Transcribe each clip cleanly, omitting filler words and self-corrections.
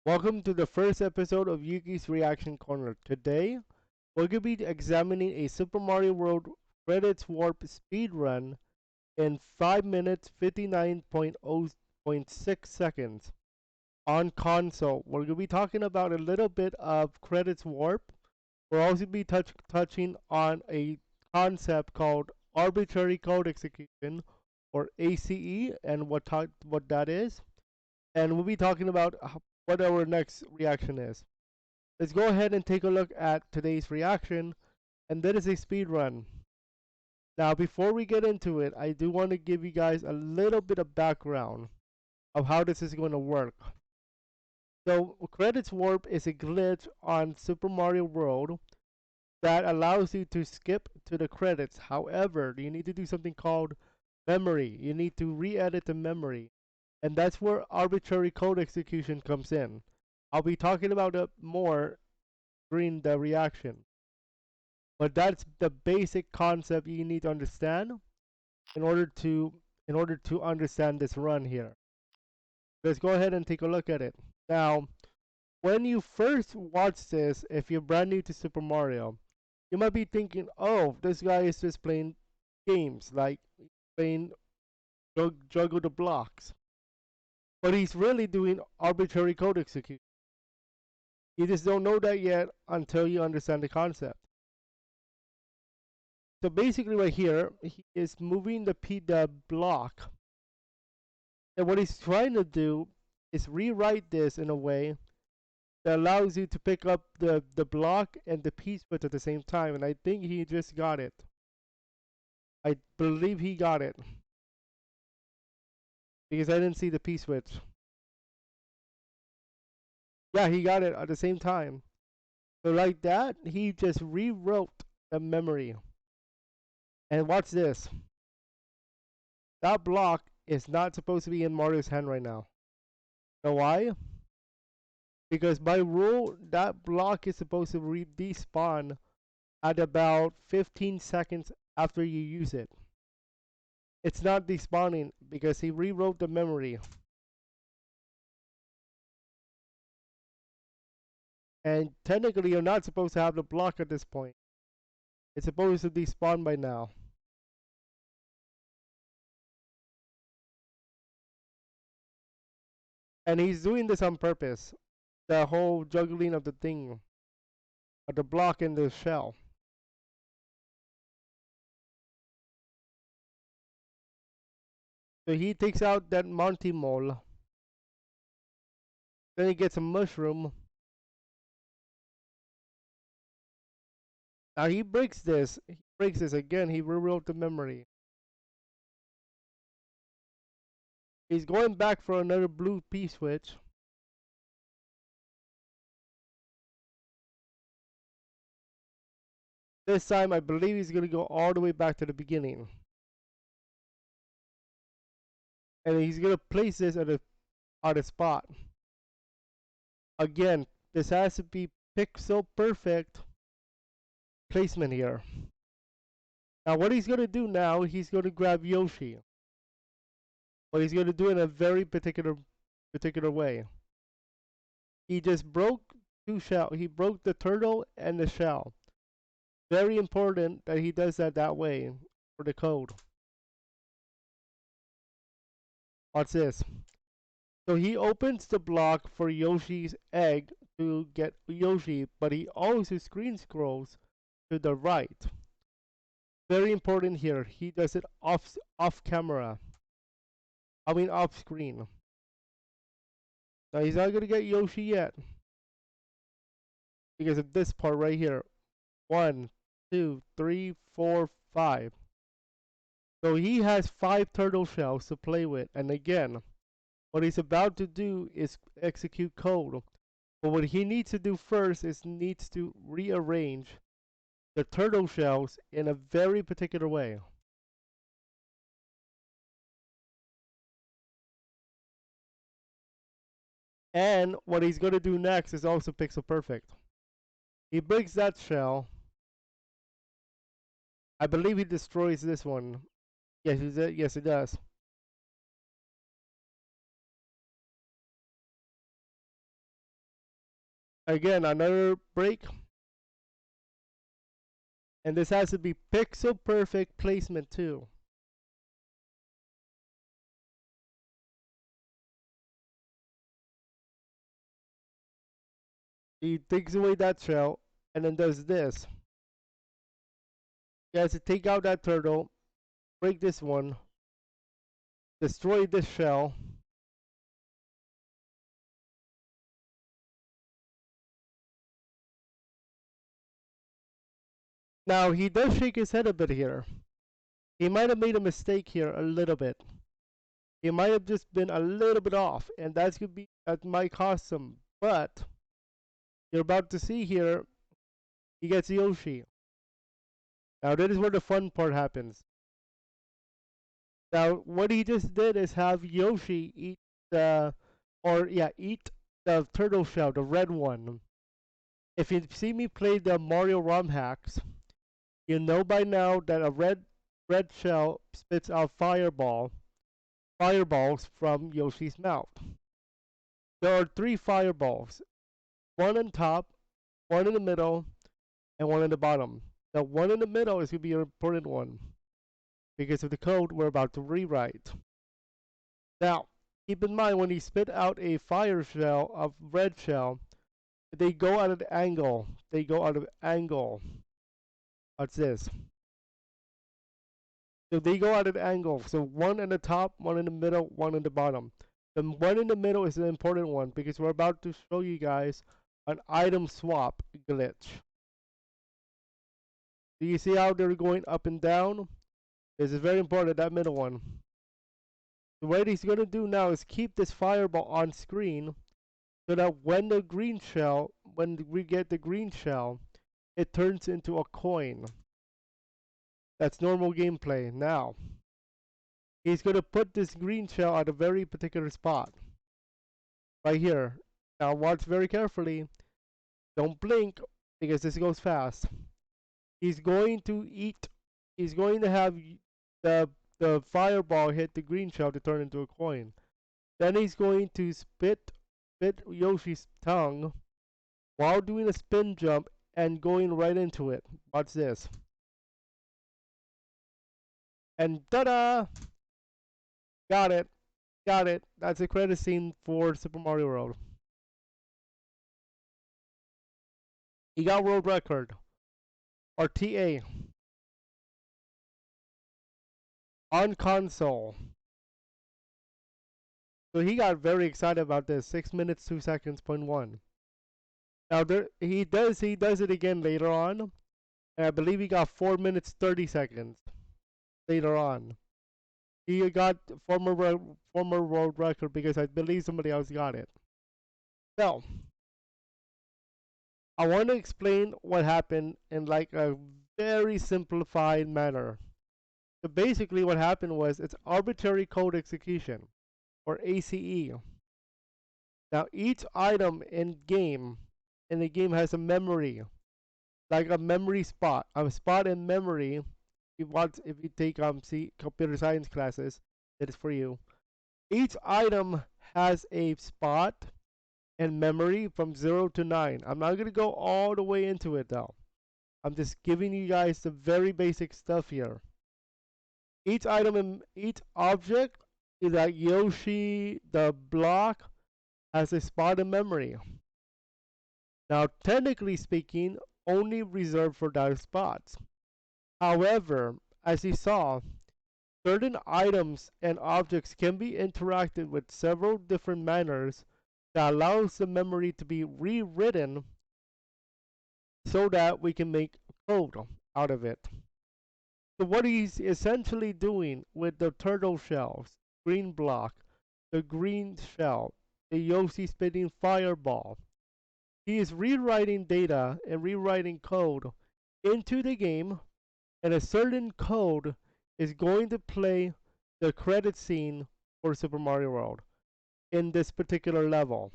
Welcome to the first episode of YUUKI'S Reaction Corner. Today, we're going to be examining a Super Mario World credits warp speedrun in 5 minutes 59.0.6 seconds on console. We're going to be talking about a little bit of credits warp. We'll also be touching on a concept called Arbitrary Code Execution, or ACE, and what that is. And we'll be talking about what our next reaction is. Let's go ahead and take a look at today's reaction, and that is a speed run. Now, before we get into it, I do want to give you guys a little bit of background of how this is going to work. So, Credits Warp is a glitch on Super Mario World that allows you to skip to the credits. However, you need to do something called memory. You need to re-edit the memory. And that's where arbitrary code execution comes in. I'll be talking about it more during the reaction. But that's the basic concept you need to understand in order to understand this run here. Let's go ahead and take a look at it. Now, when you first watch this, if you're brand new to Super Mario, you might be thinking, oh, this guy is just playing games, like playing juggle the blocks. But he's really doing arbitrary code execution. You just don't know that yet until you understand the concept. So basically right here, he is moving the block. And what he's trying to do is rewrite this in a way that allows you to pick up the block and the P-switch at the same time. And I think he just got it. I believe he got it. Because I didn't see the P-switch. Yeah, he got it at the same time. So like that, he just rewrote the memory. And watch this. That block is not supposed to be in Mario's hand right now. You know why? Because by rule, that block is supposed to despawn at about 15 seconds after you use it. It's not despawning because he rewrote the memory. And technically, you're not supposed to have the block at this point. It's supposed to despawn by now. And he's doing this on purpose. The whole juggling of the thing, of the block in the shell. So he takes out that Monty mole. Then he gets a mushroom. Now he breaks this. He breaks this again. He rewrote the memory. He's going back for another blue P-switch. This time I believe he's going to go all the way back to the beginning. And he's going to place this at a spot. Again, this has to be pixel perfect placement here. Now what he's going to do now, he's going to grab Yoshi. But he's going to do it in a very particular way. He just broke two shells. He broke the turtle and the shell. Very important that he does that way for the code. Watch this. So he opens the block for Yoshi's egg to get Yoshi, but he also screen scrolls to the right. Very important here. He does it off camera. I mean off screen. Now he's not gonna get Yoshi yet because of this part right here. 1, 2, 3, 4, 5. So he has 5 turtle shells to play with, and again, what he's about to do is execute code. But what he needs to do first is needs to rearrange the turtle shells in a very particular way. And what he's going to do next is also pixel perfect. He breaks that shell. I believe he destroys this one. Yes, he does. Again, another break. And this has to be pixel perfect placement too. He takes away that shell and then does this. He has to take out that turtle, break this one, destroy this shell. Now he does shake his head a bit here. He might have made a mistake here a little bit. He might have just been a little bit off, and that might cost him. But you're about to see here, he gets Yoshi. Now that is where the fun part happens. Now what he just did is have Yoshi eat eat the turtle shell, the red one. If you see me play the Mario ROM hacks, you know by now that a red shell spits out fireballs from Yoshi's mouth. There are 3 fireballs, one on top, one in the middle, and one in the bottom. The one in the middle is going to be an important one because of the code we're about to rewrite. Now, keep in mind when you spit out a fire shell, a red shell, they go at an angle. They go out of angle. What's this? So they go at an angle. So one in the top, one in the middle, one in the bottom. The one in the middle is an important one because we're about to show you guys an item swap glitch. Do you see how they're going up and down? This is very important, that middle one. So what he's going to do now is keep this fireball on screen so that when we get the green shell, it turns into a coin. That's normal gameplay. Now, he's going to put this green shell at a very particular spot. Right here. Now watch very carefully. Don't blink because this goes fast. He's going to have the fireball hit the green shell to turn into a coin. Then he's going to spit Yoshi's tongue while doing a spin jump and going right into it. Watch this. And ta-da! Got it. Got it. That's a credit scene for Super Mario World. He got world record. Or TA. On console. So he got very excited about this. 6 minutes 2 seconds, point 1. Now he does it again later on. And I believe he got 4 minutes 30 seconds later on. He got former world record because I believe somebody else got it. So I want to explain what happened in like a very simplified manner. So basically what happened was it's arbitrary code execution, or ACE. Now each item in the game has a memory, like a memory spot, a spot in memory. If you take computer science classes, that is for you. Each item has a spot and memory from 0 to 9. I'm not going to go all the way into it though. I'm just giving you guys the very basic stuff here. Each item and each object, like Yoshi, the block, has a spot in memory. Now, technically speaking, only reserved for those spots. However, as you saw, certain items and objects can be interacted with several different manners that allows the memory to be rewritten so that we can make code out of it. So what he's essentially doing with the turtle shells, green block, the green shell, the Yoshi spitting fireball, he is rewriting data and rewriting code into the game, and a certain code is going to play the credit scene for Super Mario World in this particular level.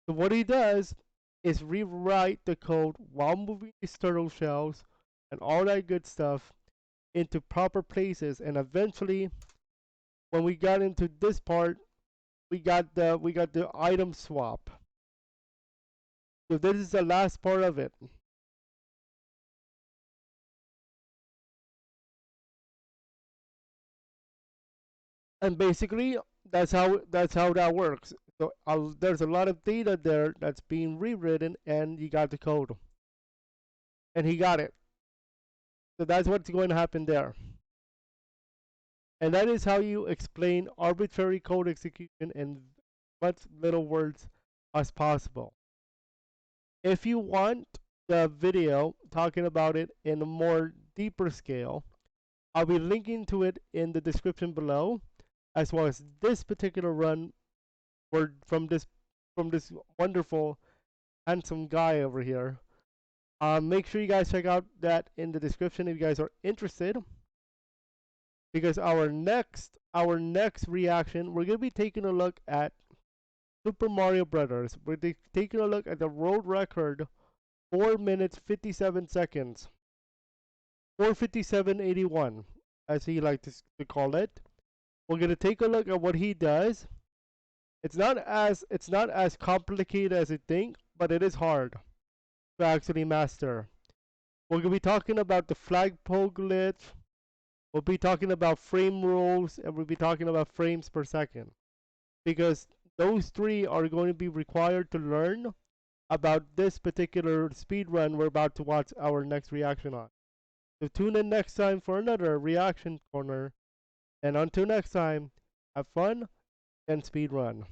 So what he does is rewrite the code while moving these turtle shells and all that good stuff into proper places, and eventually when we got into this part, we got the item swap. So this is the last part of it. And basically, that's how that works. So there's a lot of data there that's being rewritten, and you got the code, and he got it. So that's what's going to happen there. And that is how you explain arbitrary code execution in much little words as possible. If you want the video talking about it in a more deeper scale, I'll be linking to it in the description below, as well as this particular run from this wonderful handsome guy over here. Make sure you guys check out that in the description if you guys are interested, because our next reaction, we're gonna be taking a look at Super Mario Brothers. We're taking a look at the world record, 4 minutes 57 seconds, 4:57:81, as he likes to call it. We're gonna take a look at what he does. It's not as complicated as you think, but it is hard to actually master. We're gonna be talking about the flagpole glitch. We'll be talking about frame rules, and we'll be talking about frames per second, because those three are going to be required to learn about this particular speed run we're about to watch our next reaction on. So tune in next time for another reaction corner, and until next time, have fun and speed run.